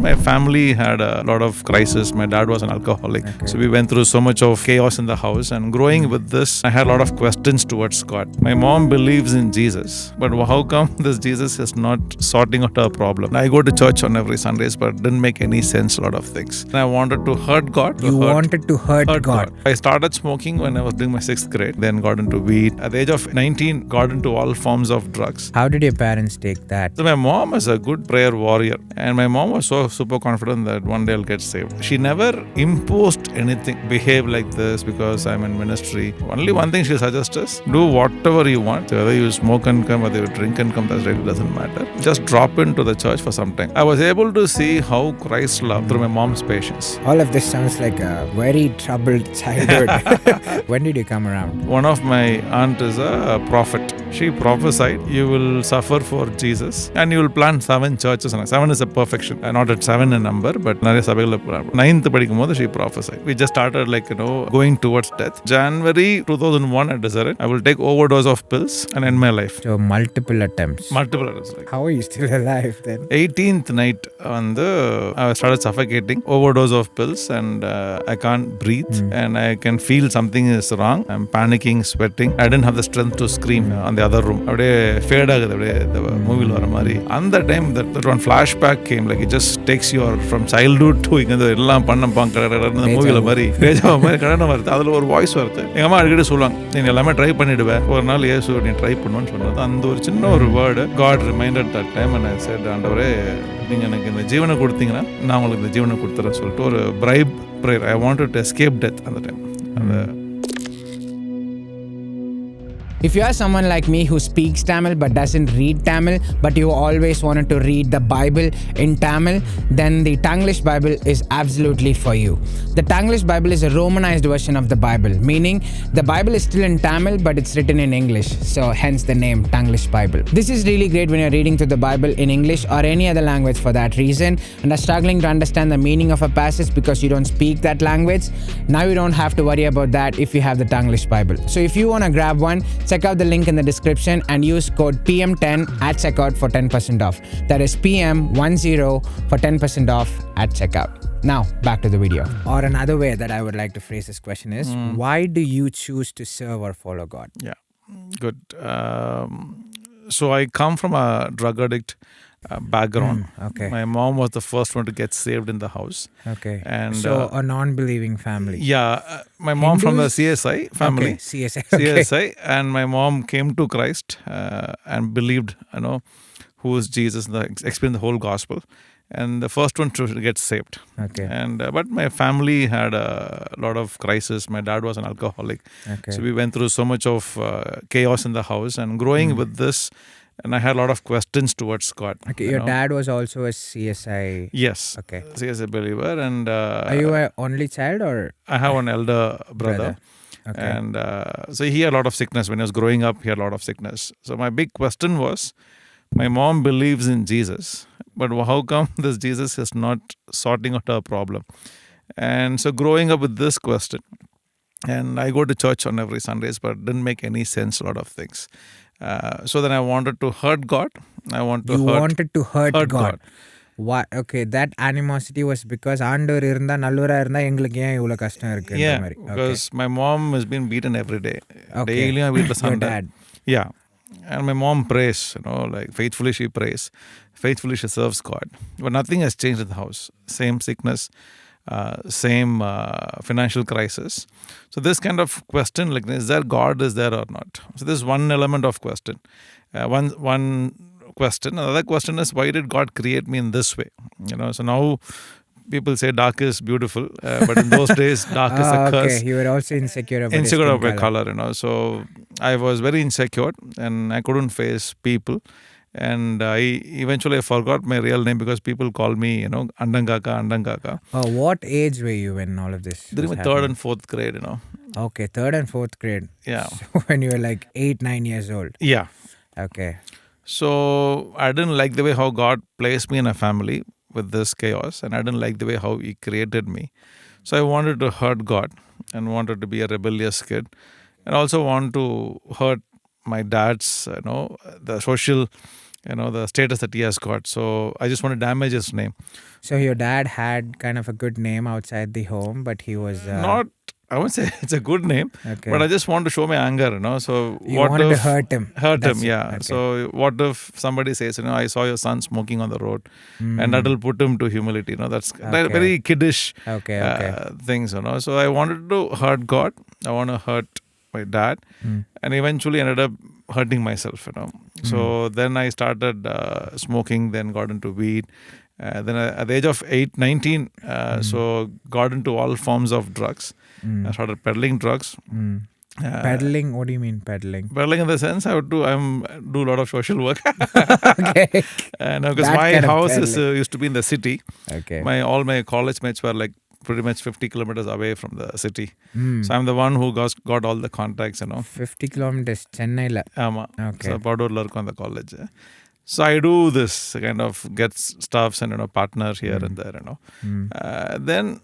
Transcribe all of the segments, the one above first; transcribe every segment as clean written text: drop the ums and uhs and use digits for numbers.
My family had a lot of crisis. My dad was an alcoholic. Okay. So we went through so much of chaos in the house. And growing with this, I had a lot of questions towards God. My mom believes in Jesus. But how come this Jesus is not sorting out our problem? I go to church on every Sundays, but it didn't make any sense, a lot of things. And I wanted to hurt God. You wanted to hurt God. I started smoking when I was doing my 6th grade. Then got into weed. At the age of 19, got into all forms of drugs. How did your parents take that? So my mom is a good prayer warrior, and my mom was so super confident that one day I'll get saved. She never imposed anything, behave like this because I'm in ministry. Only one thing she suggests is do whatever you want. So whether you smoke and come, whether you drink and come, that really doesn't matter. Just drop into the church for some time. I was able to see how Christ loved through my mom's patience. All of this sounds like a very troubled childhood. When did you come around? One of my aunt is a prophet. She prophesied, you will suffer for Jesus and you will plant 7 churches. 7 is a perfection. Not at 7 a number, but 9th படிக்கும்போது she prophesied. We just started going towards death. January 2001 I decided I will take overdose of pills and end my life. So multiple attempts. How are you still alive then? 18th night I started suffocating, overdose of pills, and I can't breathe and I can feel something is wrong. I'm panicking, sweating. I didn't have the strength to scream on the other room. அப்படியே fat ஆகுது, அப்படியே இந்த மூவில வர மாதிரி. அந்த time that one flashback came, like it just takes you from childhood to இங்க எல்லாம் பண்ணப்பாங்க கடகடன்னு இந்த மூவில மாதிரி பேஜா மாதிரி கடன வருது. அதுல ஒரு வாய்ஸ் வருது. எங்க அம்மா அடிக்கடி சொல்லுவாங்க, நீ எல்லாமே ட்ரை பண்ணிடுவேன், ஒரு நாள் இயேசு நீ ட்ரை பண்ணுன்னு சொன்னது. அந்த ஒரு சின்ன ஒரு word God reminded that time and I said, ஆண்டவரே நீங்க எனக்கு இந்த ஜீவனை கொடுத்தீங்கன்னா நான் உங்களுக்கு இந்த ஜீவனை கொடுத்துறேன் சொல்லிட்டு ஒரு bribe prayer. I wanted to escape death அந்த time. If you are someone like me who speaks Tamil but doesn't read Tamil, but you always wanted to read the Bible in Tamil, then the Tanglish Bible is absolutely for you. The Tanglish Bible is a Romanized version of the Bible, meaning the Bible is still in Tamil but it's written in English, so hence the name Tanglish Bible. This is really great when you're reading through the Bible in English or any other language for that reason and are struggling to understand the meaning of a passage because you don't speak that language. Now you don't have to worry about that if you have the Tanglish Bible. So if you want to grab one, check out the link in the description and use code PM10 at checkout for 10% off. That is PM10 for 10% off at checkout. Now, back to the video. Or another way that I would like to phrase this question is, why do you choose to serve or follow God? Yeah, good. So I come from a drug addict background. Okay. My mom was the first one to get saved in the house. Okay. And so a non-believing family. Yeah, my mom Hindus? from the CSI family. Okay. CSI. Okay. CSI, and my mom came to Christ and believed, who is Jesus, explained the whole gospel. And the first one to get saved. Okay. And but my family had a lot of crisis. My dad was an alcoholic. Okay. So we went through so much of chaos in the house. And growing with this, and I had a lot of questions towards God. Okay. Your dad was also a CSI. Yes. Okay. CSI believer. And are you an only child or? I have one elder brother. Okay. And so he had a lot of sickness. When he was growing up, he had a lot of sickness. So my big question was, my mom believes in Jesus, but how come this Jesus is not sorting out our problem? And so growing up with this question, and I go to church on every Sundays, but it didn't make any sense, a lot of things. So then I wanted to hurt God. Wanted to hurt God. Why? Okay, that animosity was because ஆண்டவர் இருந்தா நல்லவரா இருந்தா எங்களுக்கு ஏன் இவ்வளவு கஷ்டம் இருக்கு Yeah, மாதிரி. because my mom has been beaten every day. Okay. Daily I beat the Your Sunday. dad. Yeah. And my mom prays, like faithfully she prays. Faithfully she serves God. But nothing has changed in the house. Same sickness, same financial crisis. So this kind of question, like, is there God is there or not? So this is one element of question. One question. Another question is, why did God create me in this way? So now people say dark is beautiful, but in those days, dark is a curse. Okay, you were also insecure about Insecure your about color, So I was very insecure and I couldn't face people. And I eventually forgot my real name because people call me, Andangaka. Oh, what age were you when all of this During my 3rd and 4th grade, Okay, 3rd and 4th grade. Yeah. So when you were like 8-9 years old. Yeah. Okay. So I didn't like the way how God placed me in a family with this chaos, and I didn't like the way how he created me. So I wanted to hurt God and wanted to be a rebellious kid, and also want to hurt my dad's, the social the status that he has got. So I just want to damage his name. So your dad had kind of a good name outside the home, but he was Not, I won't say it's a good name, okay. but I just want to show my anger, So You what wanted if to hurt him. Hurt That's him, it. yeah. Okay. So what if somebody says, I saw your son smoking on the road, and that will put him to humility, That's that very kiddish things, So I wanted to hurt God. I want to hurt my dad, and eventually ended up hurting myself, So then I started smoking, then got into weed. Then at the age of 19, so got into all forms of drugs. I started peddling drugs. Peddling? What do you mean peddling? Peddling in the sense I would do a lot of social work. Okay. Because my house used to be in the city. Okay. All my college mates were like pretty much 50 kilometers away from the city. So I'm the one who got all the contacts, 50 kilometers, Chennai la. Okay. So Padurla irukku the college. So I do this kind of get stuffs and partner here and there, Then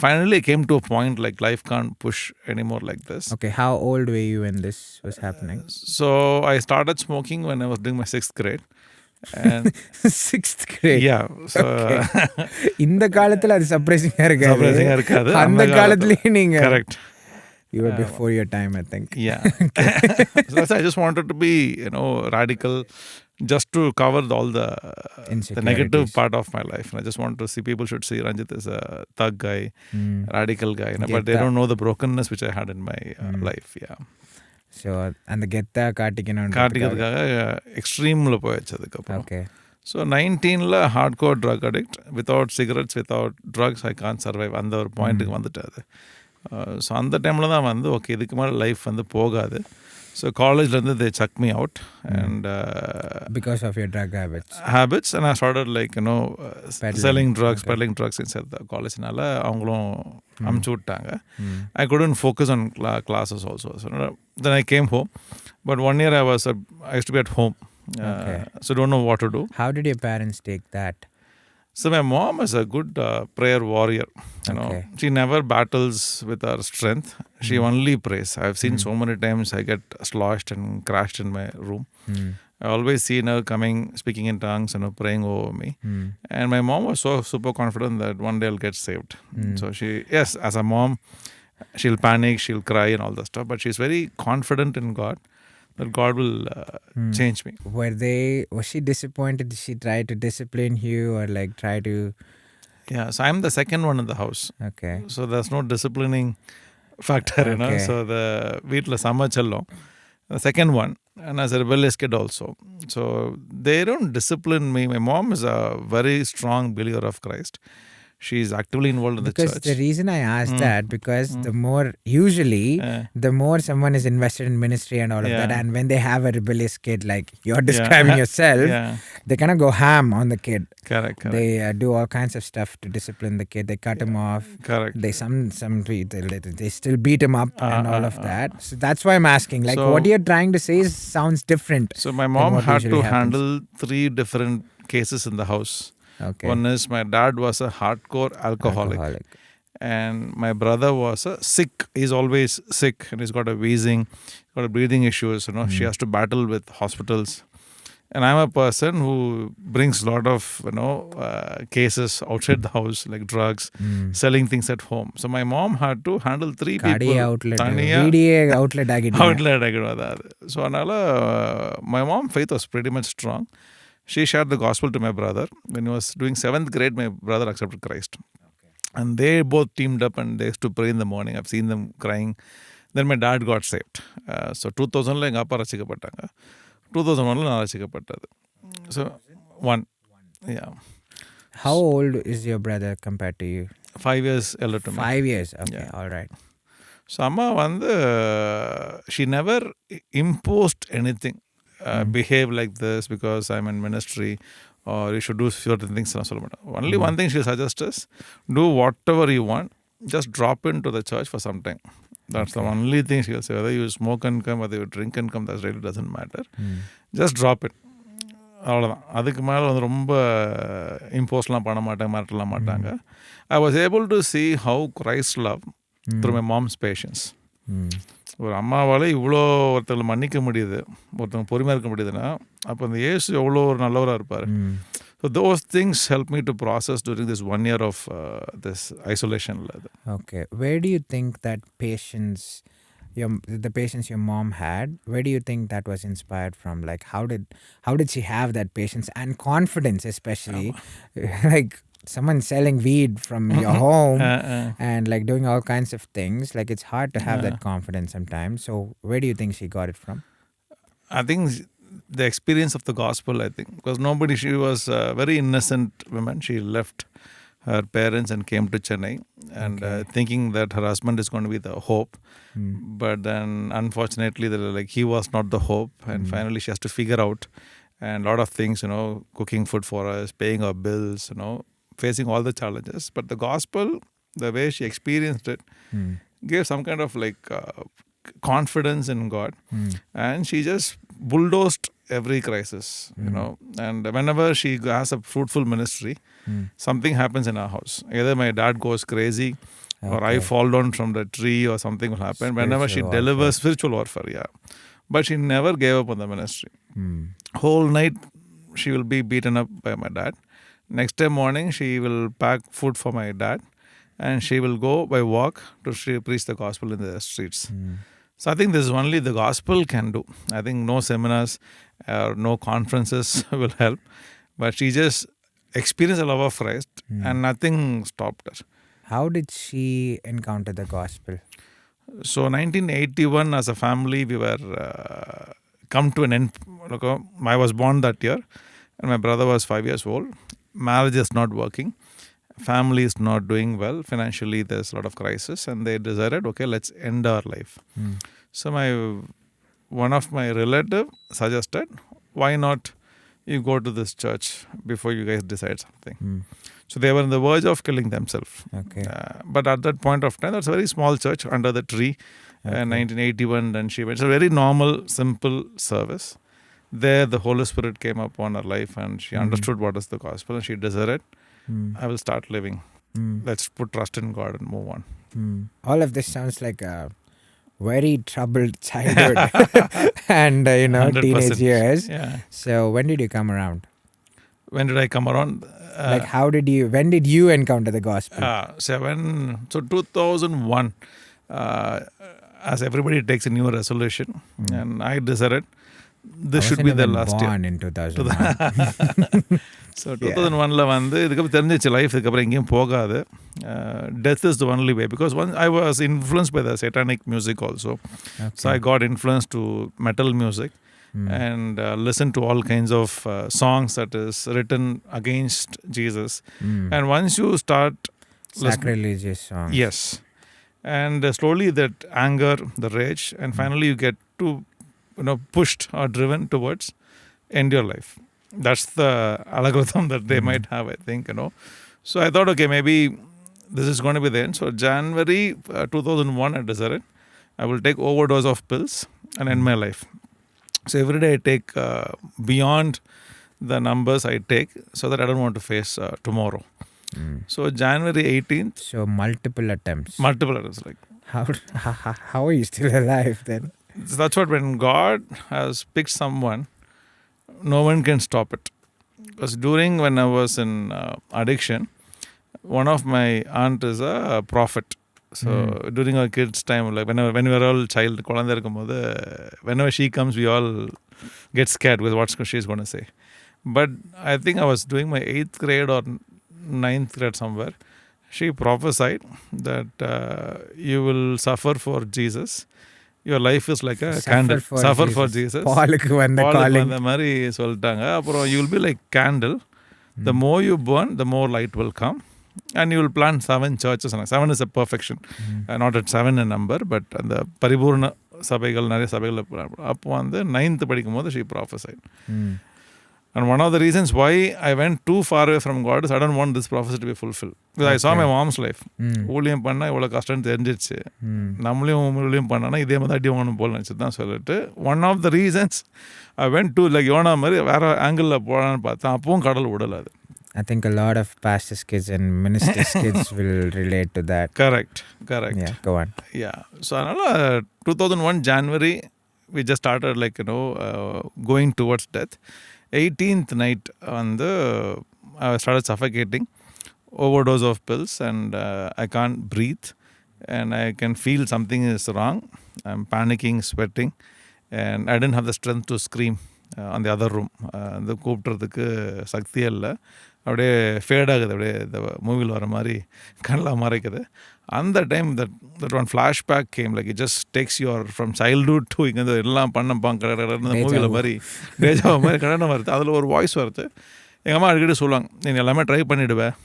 finally it came to a point like life can't push anymore like this. Okay, how old were you when this was happening? So I started smoking when I was doing my 6th grade. And 6th grade. Yeah. So இந்த காலத்துல அது சர்ப்ரைசிங்கா இருக்காது. அந்த காலத்துலயே நீங்க correct. You were before your time, I think. Yeah. So that's why I just wanted to be, radical, just to cover all the negative part of my life. And I just want to see people should see Ranjith as a thug guy, radical guy, but they don't know the brokenness which I had in my life. Yeah. So and the getta காட்டிக்கிறதுக்காக எக்ஸ்ட்ரீமில் போயிடுச்சு அதுக்கப்புறம். Okay. So 19ல hardcore drug addict, without cigarettes, without drugs, I can't survive. அந்த ஒரு பாயிண்ட்டுக்கு வந்துட்டு அது. So அந்த டைமில் தான் ஓகே இதுக்கு மேலே லைஃப் போகாது. ஸோ காலேஜ்லேருந்து they chucked me out and because of your drug habits and I started selling drugs, peddling drugs inside the collegeனால அவங்களும் அமுச்சு விட்டாங்க. I couldn't focus on classes also. So then I came home, but 1 year I used to be at home. So don't know what to do. How did your parents take that? So my mom is a good prayer warrior. She never battles with her strength. She only prays. I've seen so many times I get sloshed and crashed in my room. I always see her coming, speaking in tongues, praying over me. And my mom was so super confident that one day I'll get saved. So yes, as a mom, she'll panic, she'll cry and all that stuff, but she's very confident in God. That God will change me. Was she disappointed? Did she try to discipline you or try to... Yeah, so I'm the second one in the house. Okay. So there's no disciplining factor, So the veetla samachallam. The second one, and as a rebellious kid also. So they don't discipline me. My mom is a very strong believer of Christ. She's actively involved in the church. Because the reason I asked that, because the more someone is invested in ministry and all of that, and when they have a rebellious kid like you're describing yourself, they kind of go ham on the kid. Correct. They do all kinds of stuff to discipline the kid. They cut him off. Correct. They still beat him up and all of that. So that's why I'm asking. What you're trying to say sounds different. So my mom had to handle 3 different cases in the house. Okay. One is my dad was a hardcore alcoholic. And my brother was sick. He's always sick and he's got a wheezing, got a breathing issues. She has to battle with hospitals. And I'm a person who brings a lot of cases outside the house, like drugs, selling things at home. So my mom had to handle 3 people. outlet So my mom faith was pretty much strong. She shared the gospel to my brother. When he was doing 7th grade, my brother accepted Christ. And they both teamed up and they used to pray in the morning. I've seen them crying. Then my dad got saved. So 2000 எங்கள் அப்பா ரசிக்கப்பட்டாங்க. 2001 நான் ரசிக்கப்பட்டது. So 1. Yeah. How old is your brother compared to you? 5 years elder to me. 5 years. Okay, Yeah. all right. So அம்மா she never imposed anything. Behave like this because I'm in ministry or you should do certain things. Only one thing she'll suggest is do whatever you want, just drop into the church for some time. That's the only thing she'll say. Whether you smoke and come, whether you drink and come, that really doesn't matter. Just drop it. அவ்வளோதான். அதுக்கு மேலே ரொம்ப இம்போஸ்லாம் பண்ண மாட்டாங்க, மிரட்டலாம் மாட்டாங்க. I was able to see how Christ love through my mom's patience. ஒரு அம்மாவால் இவ்வளோ ஒருத்தங்களை மன்னிக்க முடியுது, ஒருத்தவங்க பொறுமையாக இருக்க முடியுதுன்னா அப்போ அந்த இயேசு எவ்வளோ ஒரு நல்லவராக இருப்பார். So those things helped me to process during this 1 year of this isolation. Okay. Where do you think that patience, the patience your mom had, where do you think that was inspired from? Like how did she have that patience and confidence, especially like someone selling weed from your home and like doing all kinds of things? Like it's hard to have that confidence sometimes. So where do you think she got it from? I think the experience of the gospel, I think, because she was a very innocent woman. She left her parents and came to Chennai and thinking that her husband is going to be the hope. But then unfortunately he was not the hope, and finally she has to figure out and a lot of things, cooking food for us, paying our bills, facing all the challenges. But the gospel, the way she experienced it, gave some kind of confidence in God, and she just bulldozed every crisis, and whenever she has a fruitful ministry, something happens in our house. Either my dad goes crazy or I fall down from the tree or something will happen. Whenever she delivers spiritual warfare, but she never gave up on the ministry. Whole night she will be beaten up by my dad. Next day morning she will pack food for my dad and she will go by walk to preach the gospel in the streets. So I think this is only the gospel can do. I think no seminars or no conferences will help. But she just experienced the love of Christ and nothing stopped her. How did she encounter the gospel? So 1981 as a family we were come to an end. I was born that year and my brother was 5 years old. Marriage is not working. Family is not doing well. Financially, there's a lot of crisis, and they decided, okay, let's end our life. So one of my relative suggested, why not you go to this church before you guys decide something. So they were on the verge of killing themselves. Okay. But at that point of time, that's a very small church under the tree. 1981, and she went. It's a very normal, simple service. There, the Holy Spirit came upon her life, and she understood what is the gospel, and she decided, I will start living. Let's put trust in God and move on. All of this sounds like a very troubled childhood and teenage years. Yeah. So when did you come around? When did I come around? When did you encounter the gospel? So 2001, as everybody takes a new resolution, and I decided this should be the last year. In 2001. So 2001 வந்து இதுக்கப்புறம் தெரிஞ்சிச்சு life இதுக்கப்புறம் எங்கேயும் போகாது. Death is the only way, because once I was influenced by the satanic music also. So I got influenced to metal music and listen to all kinds of songs that is written against Jesus. And once you start sacrilegious songs. Yes. And slowly that anger, the rage, and finally you get to pushed or driven towards end your life. That's the algorithm that they might have, I think, So I thought, okay, maybe this is going to be the end. So January 2001, I decided I will take overdose of pills and end my life. So every day I take beyond the numbers I take, so that I don't want to face tomorrow. So January 18th. So multiple attempts. Like how are you still alive then? So that's what, when God has picked someone, no one can stop it. Because when I was in addiction, one of my aunt is a prophet. So during our kids' time, like when we were all child, whenever she comes, we all get scared with what she's going to say. But I think I was doing my 8th grade or 9th grade somewhere. She prophesied that you will suffer for Jesus. Your life is like a candle. Suffer for Jesus. பாலுக்கு வந்த மாதிரி சொல்லிட்டாங்க. அப்புறம் you will be like candle. The more you burn, the more light will come. And you will plant 7 churches. 7 is a perfection. Not at 7 a number, but அந்த பரிபூர்ண சபைகள் நிறைய சபைகள். அப்போ வந்து 9th படிக்கும் போது she prophesied. And one of the reasons why I went too far away from God is I don't want this prophecy to be fulfilled. Because I saw my mom's life. ஊழியம் பண்ணால் இவ்வளோ கஷ்டம் தெரிஞ்சிடுச்சு, நம்மளையும் ஊழியம் பண்ணானா இதே மாதிரி அடி வாங்கணும் போல் நினச்சி தான் சொல்லிட்டு, one of the reasons I went to யோனா மாதிரி வேறு ஆங்கிளில் போகலான்னு பார்த்தேன். அப்பவும் கடல் விடலை. அது I think a lot of pastors' kids and ministers' kids will relate to that. Correct. Yeah, go on. Yeah. So, 2001 January, we just started going towards death. 18th night I started suffocating, overdose of pills, and I can't breathe, and I can feel something is wrong. I'm panicking, sweating, and I didn't have the strength to scream on the other room. அந்த கூப்பிட்றதுக்கு சக்தியே இல்லை. அப்படியே fat ஆகுது, அப்படியே இந்த மூவியில் வர மாதிரி கண்ணில் மறைக்குது. அந்த time that one flashback came, like it just takes your from childhood to இங்கே எல்லாம் பண்ணப்பாங்க கடை மூவியில் மாதிரி டேஜாவை மாதிரி கடனை வருது. அதில் ஒரு வாய்ஸ் வருது. எங்கள் அம்மா அடிக்கடி சொல்லுவாங்க, நீ எல்லாமே ட்ரை பண்ணிவிடுவேன்,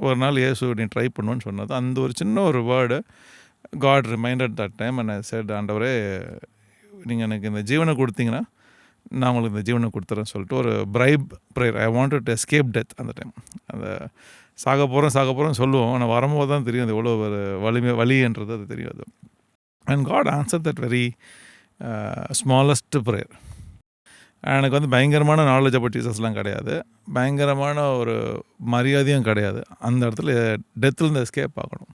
ஒரு நாள் ஏசு நீ ட்ரை பண்ணுன்னு சொன்னது. அந்த ஒரு சின்ன ஒரு word God reminded that time. And I said, ஆண்டவரே நீங்கள் எனக்கு இந்த ஜீவனை கொடுத்தீங்கன்னா நான் உங்களுக்கு இந்த ஜீவனை கொடுத்துறேன்னு சொல்லிட்டு ஒரு bribe prayer. I wanted to escape death. அந்த டைம் அந்த சாக போகிறோம் சொல்லுவோம், ஆனால் வரும்போது தான் தெரியும் அது எவ்வளோ ஒரு வலின்றது அது தெரியும். அது and God answer that very smallest prayer. எனக்கு பயங்கரமான நாலேஜ் அபவுட் ஜீசஸ்லாம் கிடையாது, பயங்கரமான ஒரு மரியாதையும் கிடையாது. அந்த இடத்துல டெத்துலேருந்து எஸ்கேப் ஆகணும்.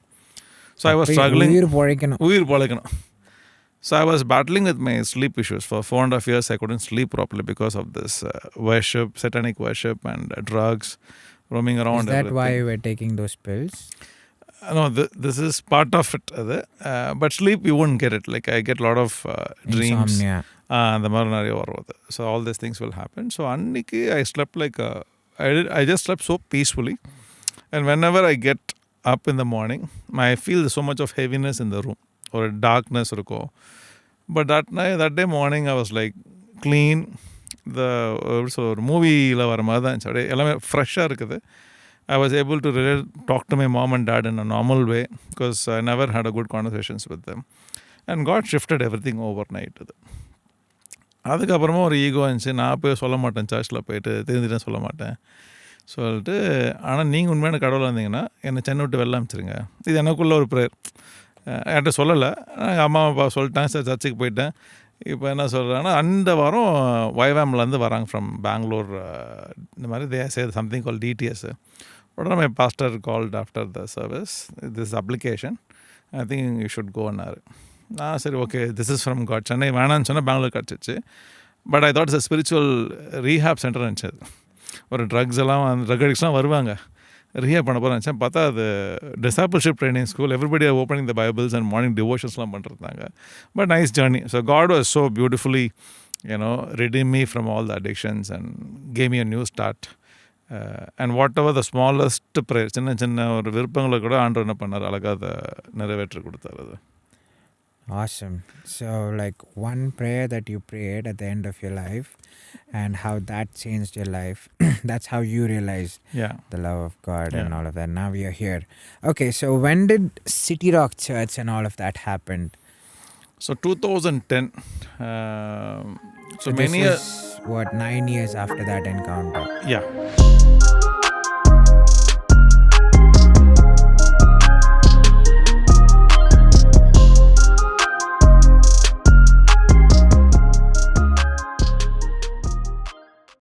ஸோ ஐ வாஸ் ஸ்ட்ரகிளிங், உயிர் பழைக்கணும். So I was battling with my sleep issues. For 4.5 years I couldn't sleep properly because of this worship, satanic worship, and drugs, roaming around. Is that everything. Why you were taking those pills? No, this is part of it. But sleep you won't get it. Like I get a lot of dreams. Insomnia. அந்த மாதிரி நிறைய வருவது. So all these things will happen. So அன்னைக்கு I slept like I just slept so peacefully. And whenever I get up in the morning, I feel so much of heaviness in the room. ஒரு darkness இருக்கும். But that day morning I was like clean. ஒரு மூவியில் வர மாதிரி தான் இருந்துச்சு. அப்படியே எல்லாமே ஃப்ரெஷ்ஷாக இருக்குது. I was able to talk to my mom and dad in a normal way because I never had a good conversations with them. And God shifted everything overnight. இது அதுக்கப்புறமா ஒரு ஈகோ இருந்துச்சு. நான் போய் சொல்ல மாட்டேன், சர்ச்சில் போயிட்டு தெரிஞ்சுட்டேன் சொல்ல மாட்டேன் சொல்லிட்டு. ஆனால் நீங்கள் உண்மையான கடவுளாக இருந்தீங்கன்னா என்னை சென்னை விட்டு வெளில அனுப்பிச்சிருங்க. இது எனக்குள்ள ஒரு ப்ரேயர். என்கிட்ட சொல்லலை, நாங்கள் அம்மா அப்பா சொல்லிட்டாங்க. சார் சர்ச்சுக்கு போயிட்டேன். இப்போ என்ன சொல்கிறாங்கன்னா, அந்த வாரம் வைவாம்லேருந்து வராங்க ஃப்ரம் பெங்களூர். இந்த மாதிரி they say something call TDS. உடனே my pastor called after the service, this application, I think you should கோன்னாரு. சரி okay, this is from God. Chennai வேணான்னு சொன்னால் பெங்களூர் கிடச்சிச்சு. But I thought it's spiritual rehab center இருந்துச்சு. ஒரு ட்ரக்ஸ் எல்லாம் ட்ரக் அடிக்ஸ்லாம் வருவாங்க, ரீஹேப் பண்ண போகிறேன். பார்த்தா அது discipleship training school. Everybody are opening the Bibles and morning டிவோஷன்ஸ்லாம் பண்ணிருந்தாங்க. But nice journey. So God was so beautifully redeemed me from all the addictions and gave me a new start. And whatever the smallest prayer, சின்ன ஒரு விருப்பங்களை கூட ஆண்டவர் என்ன பண்ணார், அழகாக அதை நிறைவேற்றி கொடுத்தார். அது awesome. So like one prayer that you prayed at the end of your life and how that changed your life, that's how you realized the love of God and all of that. Now we are here. Okay, so when did City Rock Church and all of that happened? So 2010. So many years, what, 9 years after that encounter? Yeah.